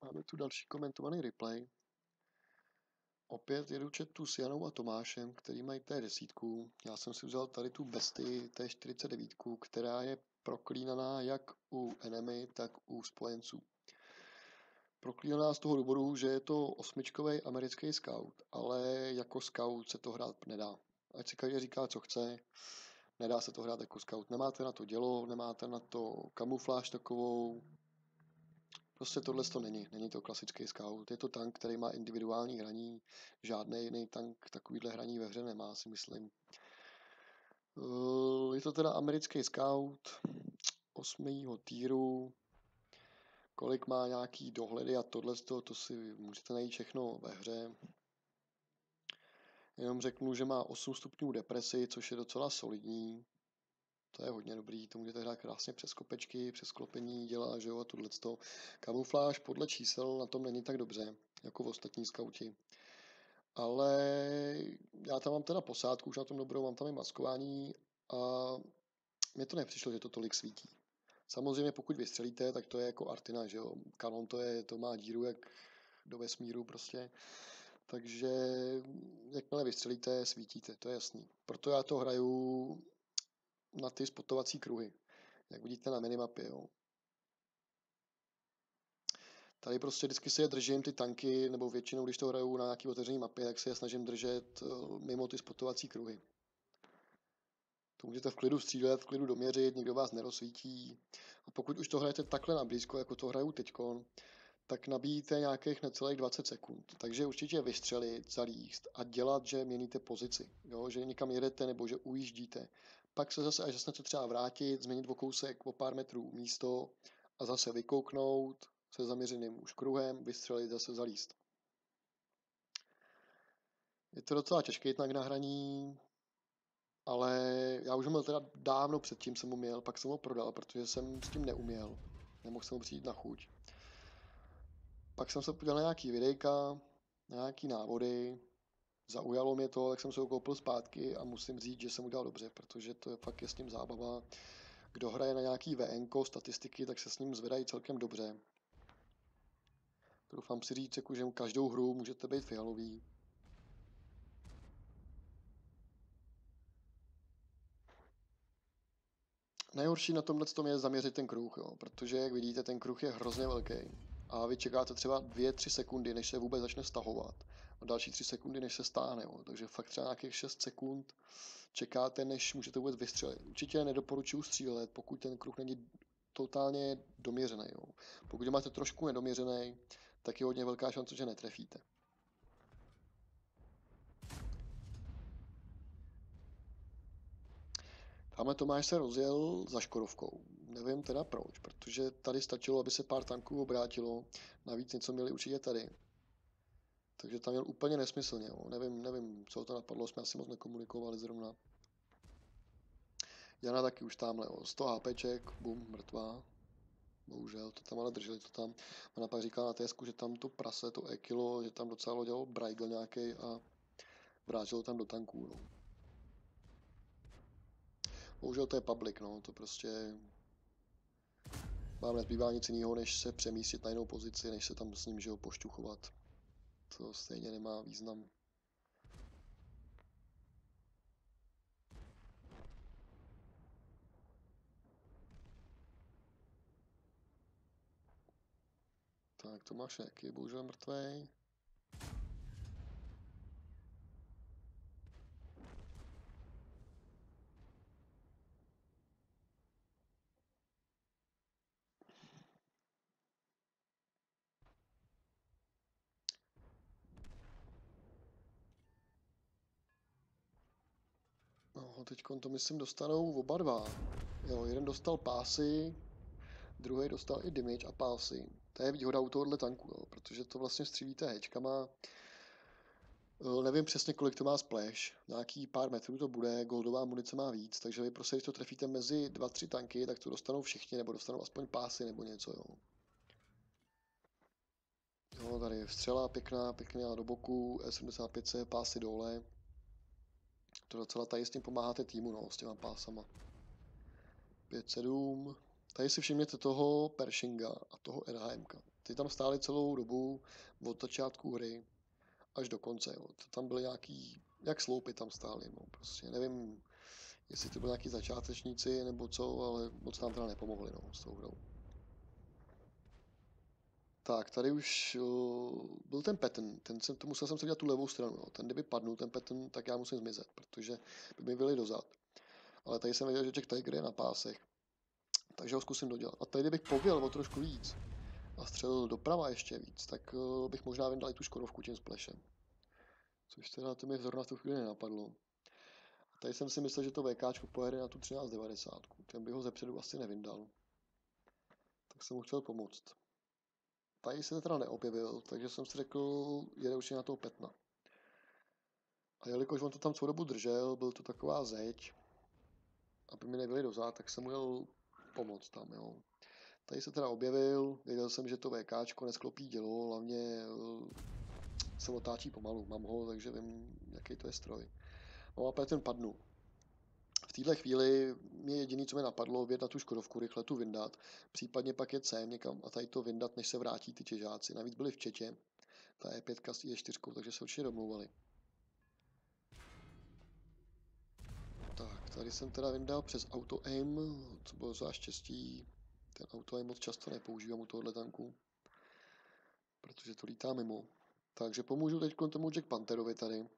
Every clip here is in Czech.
Máme tu další komentovaný replay. Opět jedu chatu s Janou a Tomášem, který mají T10. Já jsem si vzal tady tu bestii T49, která je proklínaná jak u enemy, tak u spojenců. Proklínaná z toho důvodu, že je to 8čkový americký scout, ale jako scout se to hrát nedá. Ať si každý říká, co chce, nedá se to hrát jako scout. Nemáte na to dělo, nemáte na to kamufláž takovou. Prostě tohle to není to klasický scout. Je to tank, který má individuální hraní, žádný jiný tank takovýhle hraní ve hře nemá, si myslím. Je to teda americký scout 8. týru, kolik má nějaký dohledy a tohle to si můžete najít všechno ve hře. Jenom řeknu, že má 8 stupňů depresi, což je docela solidní. To je hodně dobrý, to můžete hrát krásně přes kopečky, přes klopení dělá, že jo, a tohleto. Kamufláž podle čísel na tom není tak dobře, jako v ostatní skauti. Ale já tam mám teda posádku už na tom dobrou, mám tam i maskování a mně to nepřišlo, že to tolik svítí. Samozřejmě pokud vystřelíte, tak to je jako Artina, že jo, kanon to má díru jak do vesmíru prostě. Takže jakmile vystřelíte, svítíte, to je jasný. Proto já to hraju na ty spotovací kruhy, jak vidíte na minimapě, jo. Tady prostě vždycky si je držím ty tanky, nebo většinou, když to hraju na nějaký otevřený mapě, tak si je snažím držet mimo ty spotovací kruhy. To můžete v klidu střílet, v klidu doměřit, nikdo vás nerozsvítí. A pokud už to hrajete takhle na blízko, jako to hraju teďkon, tak nabíjíte nějakých necelých 20 sekund. Takže určitě vystřelit, zalíst a dělat, že měníte pozici. Jo? Že někam jedete nebo že ujíždíte. Pak se zase, až začnete třeba vrátit, změnit o kousek, o pár metrů místo a zase vykouknout se zaměřeným už kruhem, vystřelit, zase zalíst. Je to docela těžký tnak na hraní, ale já už ho měl teda dávno předtím jsem ho měl, pak jsem ho prodal, protože jsem s tím neuměl. Nemohl jsem ho přijít na chuť. Pak jsem se podíval na nějaký videjka, na nějaký návody, zaujalo mě to, tak jsem se ho koupil zpátky a musím říct, že jsem udělal dobře, protože to je fakt je s tím zábava. Kdo hraje na nějaký VNko, statistiky, tak se s ním zvedají celkem dobře. Doufám si říct, jako, že každou hru můžete být fialový. Nejhorší na tomhle tom je zaměřit ten kruh, jo, protože jak vidíte, ten kruh je hrozně velký. A vy čekáte třeba 2-3 sekundy, než se vůbec začne stahovat. A další 3 sekundy, než se stáhne. Jo. Takže fakt třeba nějakých 6 sekund čekáte, než můžete vůbec vystřelit. Určitě nedoporučuji střílet, pokud ten kruh není totálně doměřený. Jo. Pokud máte trošku nedoměřený, tak je hodně velká šance, že netrefíte. Tamhle Tomáš se rozjel za Škodovkou. Nevím teda proč, protože tady stačilo, aby se pár tanků obrátilo. Navíc něco měli určitě tady. Takže tam měl úplně nesmyslně. Jo. Nevím, co to napadlo, jsme asi moc nekomunikovali zrovna. Jana taky už tamhle, 100 HPček, bum, mrtvá. Bohužel, to tam ale drželi to tam. Ona pak říkala na TSku, že tam to prase, to E-kilo, že tam docela dělal Braigl nějaký a vrátilo tam do tanků, no. Bohužel to je public, no, to prostě vám nezbývá nic jiného, než se přemístit na jinou pozici, než se tam s ním, že ho, pošťuchovat. To stejně nemá význam. Tak, Tomáš je bohužel mrtvej. No, teď to myslím dostanou oba dva. Jo, jeden dostal pásy, druhý dostal i damage a pásy. To je výhoda u tohohle tanku, jo, protože to vlastně střílíte hečkama. Nevím přesně, kolik to má splash. Nějaký pár metrů to bude, goldová munice má víc, takže vy prostě, když to trefíte mezi 2-3 tanky, tak to dostanou všichni, nebo dostanou aspoň pásy nebo něco, jo. Jo, tady je střela pěkná do boku, E75, pásy dole. To docela tady s tím pomáháte týmu, no, s těma pásama. 5-7. Tady si všimněte toho Pershinga a toho RHMka. Ty tam stály celou dobu od začátku hry až do konce. Jo. Tam byly nějaký, jak sloupy tam stály. No. Prostě nevím, jestli to byli nějaký začátečníci nebo co, ale moc nám teda nepomohli no, s tou hrou. Tak, tady už byl ten pattern, musel jsem se dělat tu levou stranu. Jo. Ten, kdyby padnul ten pattern, tak já musím zmizet, protože by mi byli dozad. Ale tady jsem věděl, že Jack Tiger je na pásech, takže ho zkusím dodělat. A tady kdybych pověl o trošku víc a střelil doprava ještě víc, tak bych možná vyndal i tu Škodovku tím splashem. Což teda to mi zrovna v tu chvíli nenapadlo. A tady jsem si myslel, že to VKčko pojede na tu 1390. Ten bych ho zepředu asi nevyndal. Tak jsem mu chtěl pomoct. Tady se teda neobjevil, takže jsem si řekl, jede určitě na toho Petna. A jelikož on to tam celou dobu držel, byl to taková zeď, aby mi nebyli dozad, tak jsem mu jel pomoct tam, jo. Tady se teda objevil, věděl jsem, že to VKčko nesklopí dělo, hlavně se otáčí pomalu, mám ho, takže vím, jaký to je stroj. No a ten padnu. V téhle chvíli mě jediné, co mi napadlo, vjet na tu Škodovku, rychle tu vyndat, případně pak jet sem někam a tady to vyndat, než se vrátí ty těžáci. Navíc byli v Četě, ta E5 s E4, takže se určitě domlouvali. Tak, tady jsem teda vyndal přes auto aim, co bylo za štěstí. Ten auto aim moc často nepoužívám u tohohle tanku, protože to lítá mimo. Takže pomůžu teď tomu Jack Pantherovi tady,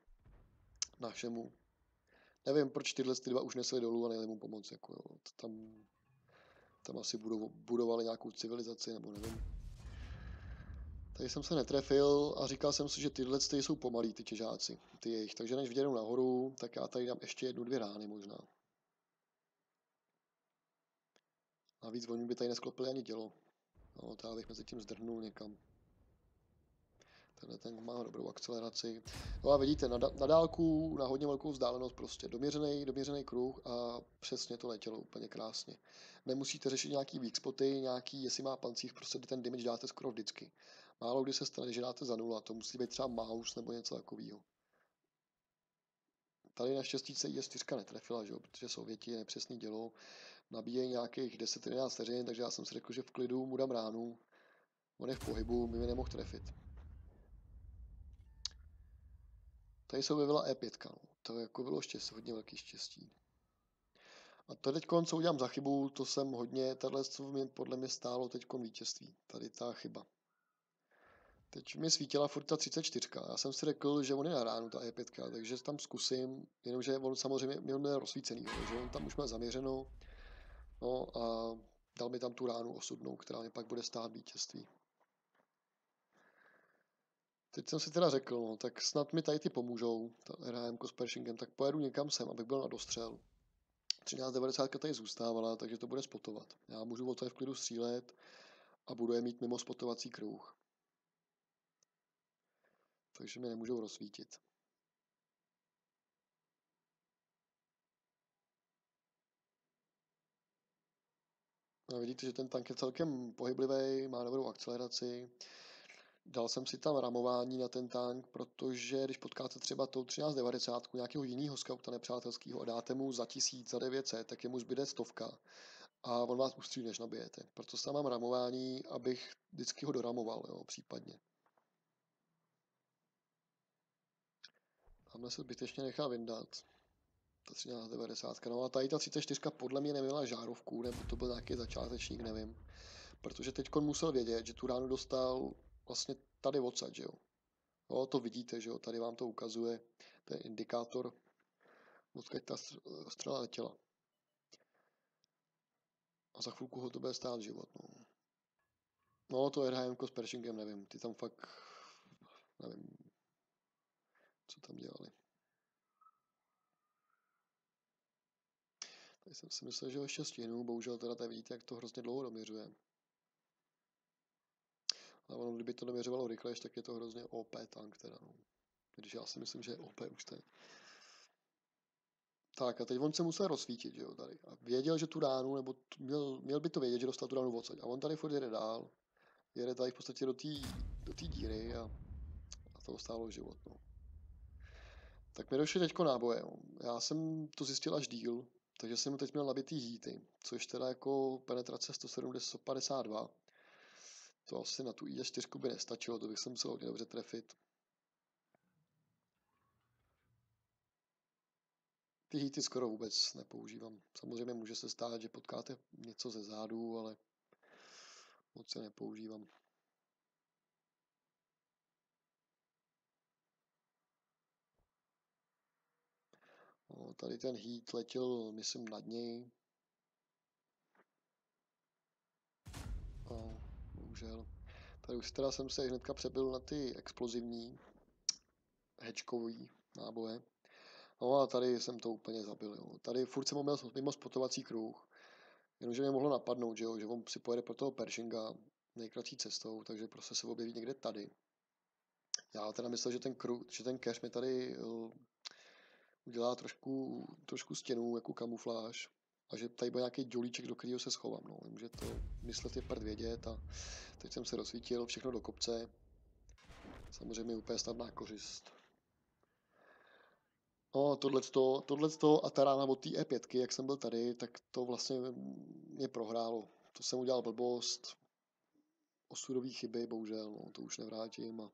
našemu. Nevím, proč tyhle dva už nesli dolů a nejeli mu pomoct, jako jo. Tam asi budovali nějakou civilizaci, nebo nevím. Tady jsem se netrefil a říkal jsem si, že tyhle jsou pomalí, ty těžáci, ty jejich. Takže než vyděnou nahoru, tak já tady dám ještě 1-2 rány možná. Navíc oni by tady nesklopili ani dělo. No, to já bych mezi tím zdrhnul někam. Tenhle ten má dobrou akceleraci. No a vidíte, na dálku, na hodně velkou vzdálenost prostě. Doměřený kruh a přesně to letělo úplně krásně. Nemusíte řešit nějaký weak spoty, nějaký, jestli má pancíř, prostě ten damage dáte skoro vždycky. Málo kdy se stane, že dáte za 0, to musí být třeba mouse nebo něco takového. Tady naštěstí se IS-4 netrefila, že jo? Protože Sověti je nepřesný dělo, nabíjejí nějakých 10-11 vteřin, takže já jsem si řekl, že v klidu mu dám ránu. On je v pohybu, by mi nemohl trefit. Tady se objevila E5, no. To jako bylo hodně velký štěstí. A to teď, co udělám za chybu, to jsem hodně, tahle podle mě stálo teď vítězství. Tady ta chyba. Teď mi svítila furt ta 34. Já jsem si řekl, že on je na ránu, ta E5, takže tam zkusím, jenomže on samozřejmě měl rozsvícený, že on tam už měl zaměřeno, no a dal mi tam tu ránu osudnou, která mi pak bude stát vítězství. Teď jsem si teda řekl, no, tak snad mi tady ty pomůžou, ta RHM s Pershingem, tak pojedu někam sem, abych byl na dostřel. 1390 tady zůstávala, takže to bude spotovat. Já můžu od v klidu střílet a budu je mít mimo spotovací kruh. Takže mi nemůžou rozsvítit. No, vidíte, že ten tank je celkem pohyblivý, má dobrou akceleraci. Dal jsem si tam ramování na ten tank, protože když potkáte třeba tou 1390 nějakého jiného skauta nepřátelského a dáte mu za 1000, za 900, tak je mu zbyde 100 a on vás ustřílí, než nabijete. Proto tam mám ramování, abych vždycky ho doramoval, jo, případně. Tamhle se zbytečně nechá vyndat. Ta 1390. No a tady ta 34 podle mě neměla žárovku, nebo to byl nějaký začátečník, nevím. Protože teď musel vědět, že tu ránu dostal vlastně tady odsaď, že jo. No, to vidíte, že jo, tady vám to ukazuje, ten indikátor, odkud ta střela letěla. A za chvilku ho to bude stát život, no. No, to RHM s Pershingem, nevím, ty tam fakt, nevím, co tam dělali. Tady jsem si myslel, že ho ještě stihnu, bohužel teda tady vidíte, jak to hrozně dlouho doměřuje. A ono, kdyby to doměřovalo rychlejš, tak je to hrozně OP tank teda, no. Když já si myslím, že je OP už teď. Tak a teď on se musel rozsvítit, že jo, tady. A věděl, že tu ránu, nebo měl by to vědět, že dostal tu ránu odsaď. A on tady furt jede dál. Jede tady v podstatě do té díry a to stálo život, no. Tak mi došly teďko náboje, no. Já jsem to zjistil až díl, takže jsem teď měl nabitý hýty, což teda jako penetrace 170, 152. To asi na tu IS-4 by nestačilo, to bych se musel hodně dobře trefit. Ty hity skoro vůbec nepoužívám. Samozřejmě může se stát, že potkáte něco ze zádu, ale moc se nepoužívám. No, tady ten hit letěl, myslím, nad něj. No, bohužel. Tady už teda jsem se hnedka přebil na ty explozivní hečkový náboje. No a tady jsem to úplně zabil. Jo. Tady furt jsem měl mimo spotovací kruh. Jenomže mě mohlo napadnout, že on si pojede pro toho Pershinga nejkratší cestou, takže prostě se objeví někde tady. Já teda myslel, že ten cache mi tady udělá trošku stěnu jako kamufláž a že tady bude nějaký dělíček, do kterého se schovám. No. Může to myslet je prd vědět a teď jsem se rozsvítil všechno do kopce. Samozřejmě úplně snadná kořist. No, tohleto a ta rána od té E5, jak jsem byl tady, tak to vlastně mě prohrálo. To jsem udělal blbost, osudové chyby, bohužel, no, to už nevrátím.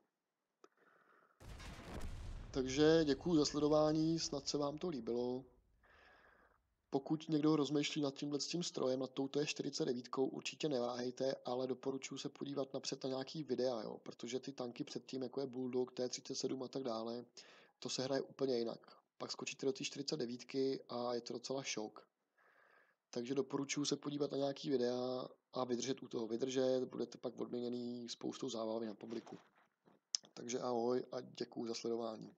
Takže děkuji za sledování, snad se vám to líbilo. Pokud někdo rozmýšlí nad tím strojem, nad touto E49, určitě neváhejte, ale doporučuji se podívat napřed na nějaký videa, jo, protože ty tanky předtím, jako je Bulldog, T-37 a tak dále, to se hraje úplně jinak. Pak skočíte do té 49 a je to docela šok. Takže doporučuji se podívat na nějaký videa a vydržet u toho. Budete pak odměněný spoustou zábavy na publiku. Takže ahoj a děkuji za sledování.